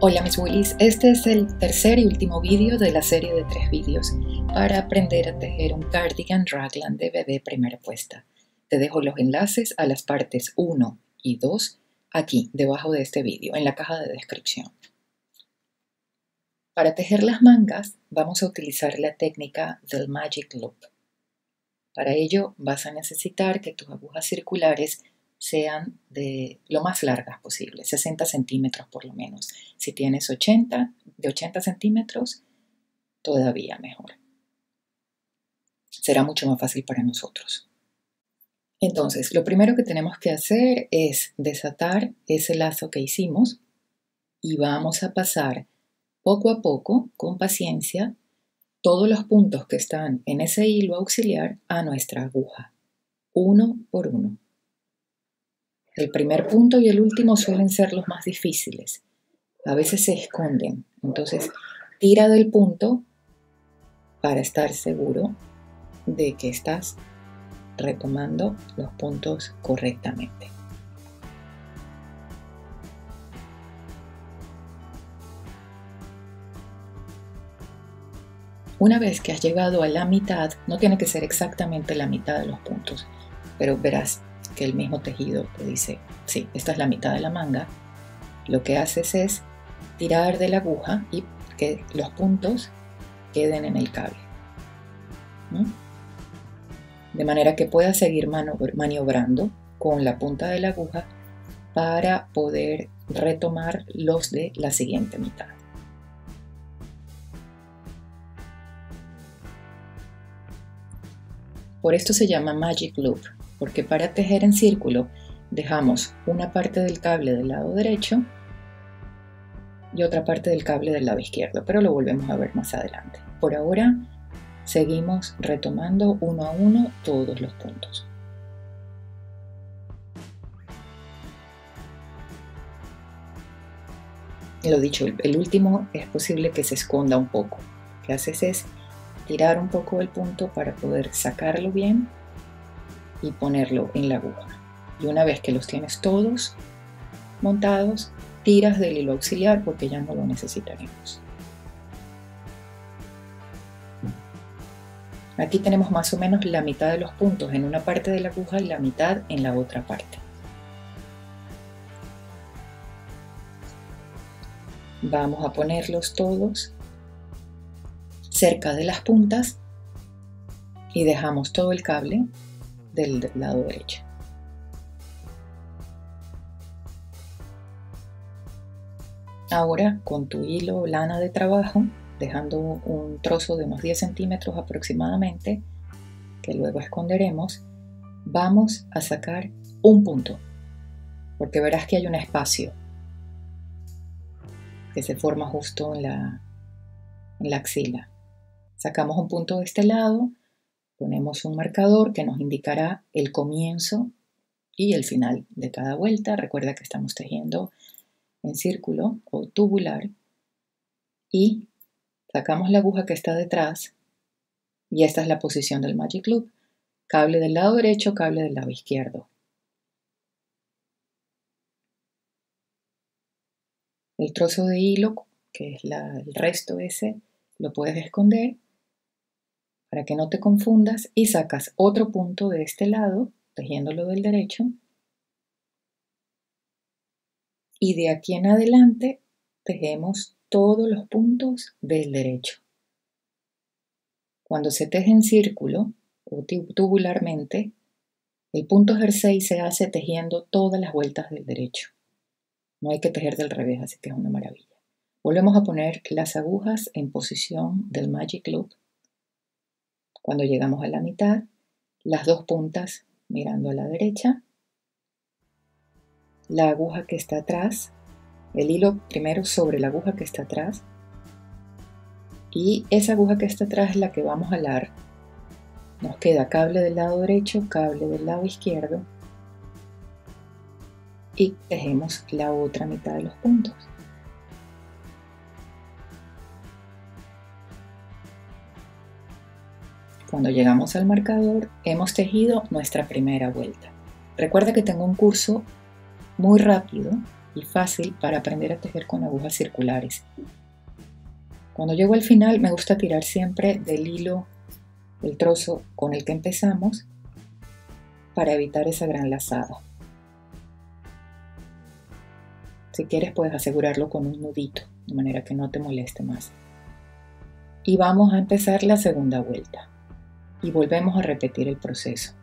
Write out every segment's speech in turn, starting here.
Hola mis Willis, este es el tercer y último vídeo de la serie de 3 vídeos para aprender a tejer un cardigan raglan de bebé primera puesta. Te dejo los enlaces a las partes 1 y 2 aquí debajo de este vídeo en la caja de descripción. Para tejer las mangas vamos a utilizar la técnica del Magic Loop. Para ello vas a necesitar que tus agujas circulares sean de lo más largas posible, 60 centímetros por lo menos. Si tienes de 80 centímetros, todavía mejor. Será mucho más fácil para nosotros. Entonces, lo primero que tenemos que hacer es desatar ese lazo que hicimos y vamos a pasar poco a poco, con paciencia, todos los puntos que están en ese hilo auxiliar a nuestra aguja, uno por uno. El primer punto y el último suelen ser los más difíciles. A veces se esconden. Entonces, tira del punto para estar seguro de que estás retomando los puntos correctamente. Una vez que has llegado a la mitad, no tiene que ser exactamente la mitad de los puntos, pero verás que el mismo tejido te dice, sí, esta es la mitad de la manga. Lo que haces es tirar de la aguja y que los puntos queden en el cable, ¿no? De manera que puedas seguir maniobrando con la punta de la aguja para poder retomar los de la siguiente mitad. Por esto se llama Magic Loop, porque para tejer en círculo dejamos una parte del cable del lado derecho y otra parte del cable del lado izquierdo, pero lo volvemos a ver más adelante. Por ahora seguimos retomando uno a uno todos los puntos. Lo dicho, el último es posible que se esconda un poco. Lo que haces es tirar un poco el punto para poder sacarlo bien y ponerlo en la aguja. Y una vez que los tienes todos montados, tiras del hilo auxiliar porque ya no lo necesitaremos. Aquí tenemos más o menos la mitad de los puntos en una parte de la aguja y la mitad en la otra parte. Vamos a ponerlos todos cerca de las puntas y dejamos todo el cable del lado derecho. Ahora con tu hilo o lana de trabajo, dejando un trozo de unos 10 centímetros aproximadamente, que luego esconderemos, vamos a sacar un punto, porque verás que hay un espacio que se forma justo en la axila. Sacamos un punto de este lado, ponemos un marcador que nos indicará el comienzo y el final de cada vuelta. Recuerda que estamos tejiendo en círculo o tubular y sacamos la aguja que está detrás y esta es la posición del Magic Loop. Cable del lado derecho, cable del lado izquierdo. El trozo de hilo, que es el resto ese, lo puedes esconder para que no te confundas y sacas otro punto de este lado, tejiéndolo del derecho. Y de aquí en adelante tejemos todos los puntos del derecho. Cuando se teje en círculo o tubularmente, el punto jersey se hace tejiendo todas las vueltas del derecho. No hay que tejer del revés, así que es una maravilla. Volvemos a poner las agujas en posición del Magic Loop. Cuando llegamos a la mitad, las dos puntas mirando a la derecha, la aguja que está atrás, el hilo primero sobre la aguja que está atrás y esa aguja que está atrás es la que vamos a alar. Nos queda cable del lado derecho, cable del lado izquierdo y tejemos la otra mitad de los puntos. Cuando llegamos al marcador, hemos tejido nuestra primera vuelta. Recuerda que tengo un curso muy rápido y fácil para aprender a tejer con agujas circulares. Cuando llego al final me gusta tirar siempre del hilo el trozo con el que empezamos para evitar esa gran lazada. Si quieres puedes asegurarlo con un nudito, de manera que no te moleste más. Y vamos a empezar la segunda vuelta y volvemos a repetir el proceso.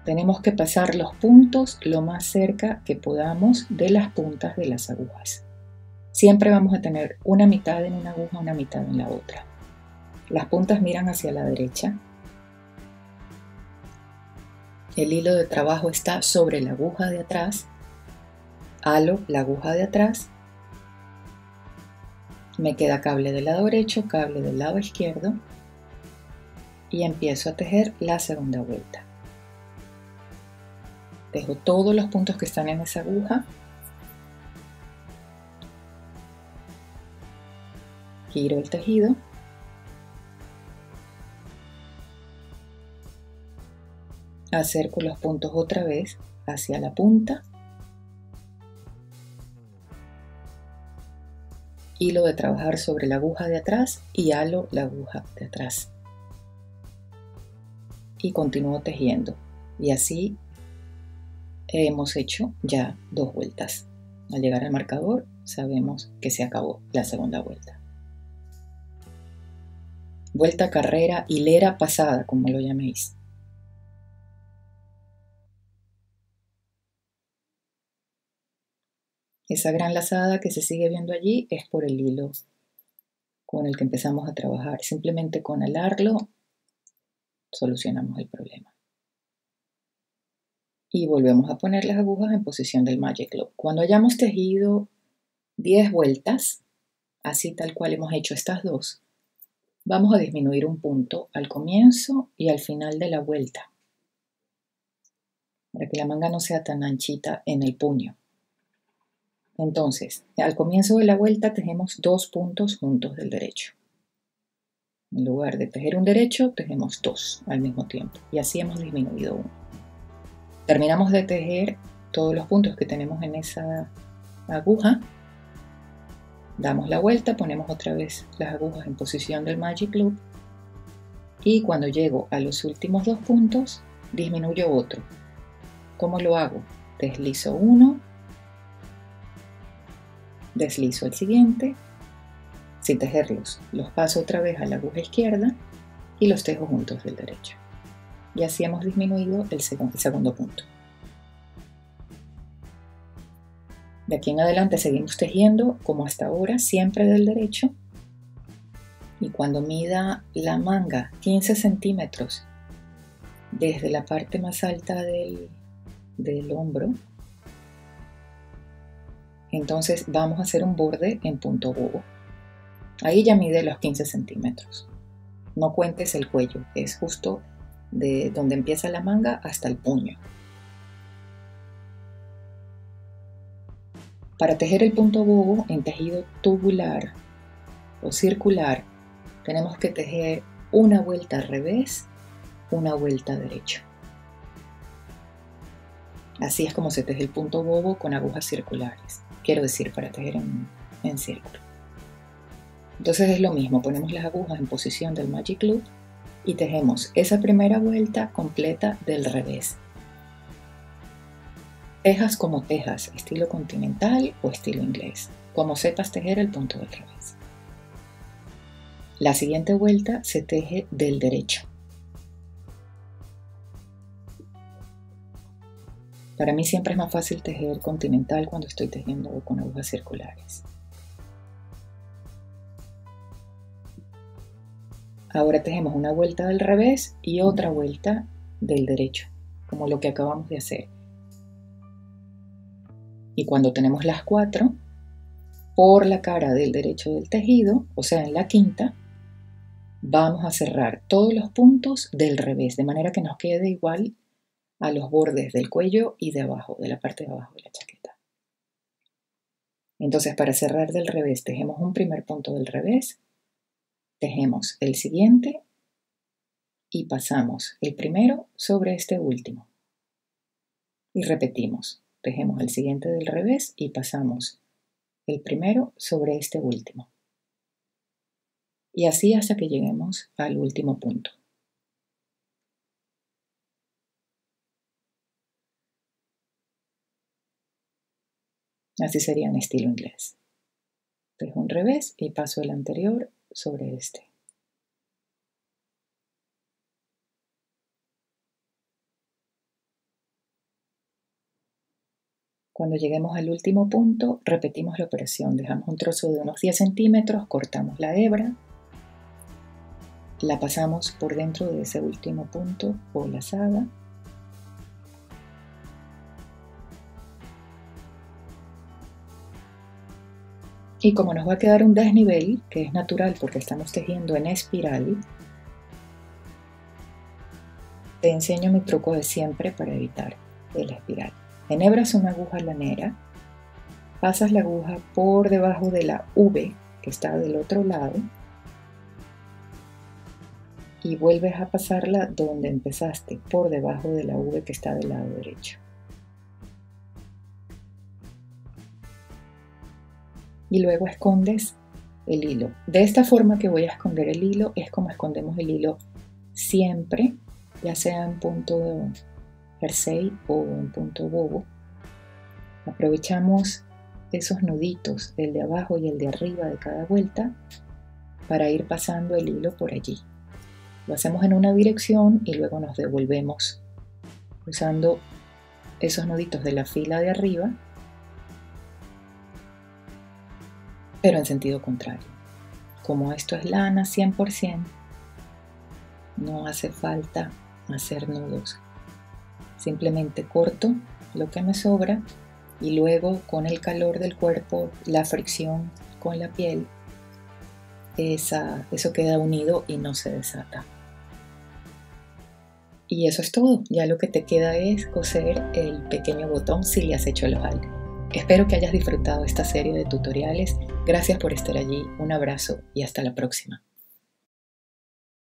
Tenemos que pasar los puntos lo más cerca que podamos de las puntas de las agujas. Siempre vamos a tener una mitad en una aguja, una mitad en la otra. Las puntas miran hacia la derecha. El hilo de trabajo está sobre la aguja de atrás. Halo la aguja de atrás. Me queda cable del lado derecho, cable del lado izquierdo. Y empiezo a tejer la segunda vuelta. Tejo todos los puntos que están en esa aguja. Giro el tejido. Acerco los puntos otra vez hacia la punta. Hilo de trabajar sobre la aguja de atrás y halo la aguja de atrás. Y continúo tejiendo. Y así hemos hecho ya 2 vueltas. Al llegar al marcador sabemos que se acabó la segunda vuelta. Vuelta, carrera, hilera pasada, como lo llaméis. Esa gran lazada que se sigue viendo allí es por el hilo con el que empezamos a trabajar. Simplemente con alarlo solucionamos el problema. Y volvemos a poner las agujas en posición del Magic Loop. Cuando hayamos tejido 10 vueltas, así tal cual hemos hecho estas dos, vamos a disminuir un punto al comienzo y al final de la vuelta, para que la manga no sea tan anchita en el puño. Entonces, al comienzo de la vuelta tejemos 2 puntos juntos del derecho. En lugar de tejer un derecho, tejemos 2 al mismo tiempo. Y así hemos disminuido 1. Terminamos de tejer todos los puntos que tenemos en esa aguja. Damos la vuelta, ponemos otra vez las agujas en posición del Magic Loop. Y cuando llego a los últimos 2 puntos, disminuyo otro. ¿Cómo lo hago? Deslizo uno. Deslizo el siguiente, sin tejerlos, los paso otra vez a la aguja izquierda y los tejo juntos del derecho. Y así hemos disminuido el segundo punto. De aquí en adelante seguimos tejiendo como hasta ahora, siempre del derecho. Y cuando mida la manga 15 centímetros desde la parte más alta del hombro, entonces vamos a hacer un borde en punto bobo. Ahí ya mide los 15 centímetros. No cuentes el cuello, es justo de donde empieza la manga hasta el puño. Para tejer el punto bobo en tejido tubular o circular, tenemos que tejer una vuelta al revés, una vuelta derecho. Así es como se teje el punto bobo con agujas circulares. Quiero decir, para tejer en círculo. Entonces es lo mismo, ponemos las agujas en posición del Magic Loop y tejemos esa primera vuelta completa del revés. Tejas como tejas, estilo continental o estilo inglés, como sepas tejer el punto del revés. La siguiente vuelta se teje del derecho. Para mí siempre es más fácil tejer continental cuando estoy tejiendo con agujas circulares. Ahora tejemos una vuelta del revés y otra vuelta del derecho, como lo que acabamos de hacer. Y cuando tenemos las 4, por la cara del derecho del tejido, o sea, en la quinta, vamos a cerrar todos los puntos del revés, de manera que nos quede igual a los bordes del cuello y de abajo, de la parte de abajo de la chaqueta. Entonces, para cerrar del revés, tejemos un primer punto del revés, tejemos el siguiente y pasamos el primero sobre este último. Y repetimos. Tejemos el siguiente del revés y pasamos el primero sobre este último. Y así hasta que lleguemos al último punto. Así sería en estilo inglés. Tejo un revés y paso el anterior sobre este. Cuando lleguemos al último punto, repetimos la operación. Dejamos un trozo de unos 10 centímetros, cortamos la hebra, la pasamos por dentro de ese último punto o lazada. Y como nos va a quedar un desnivel, que es natural porque estamos tejiendo en espiral, te enseño mi truco de siempre para evitar el espiral. Enhebras una aguja lanera, pasas la aguja por debajo de la V que está del otro lado y vuelves a pasarla donde empezaste, por debajo de la V que está del lado derecho. Y luego escondes el hilo. De esta forma que voy a esconder el hilo es como escondemos el hilo siempre, ya sea en punto jersey o en punto bobo. Aprovechamos esos nuditos, el de abajo y el de arriba de cada vuelta, para ir pasando el hilo por allí. Lo hacemos en una dirección y luego nos devolvemos usando esos nuditos de la fila de arriba, pero en sentido contrario. Como esto es lana 100%, no hace falta hacer nudos. Simplemente corto lo que me sobra y luego con el calor del cuerpo, la fricción con la piel, eso queda unido y no se desata. Y eso es todo. Ya lo que te queda es coser el pequeño botón si le has hecho el ojal. Espero que hayas disfrutado esta serie de tutoriales. Gracias por estar allí. Un abrazo y hasta la próxima.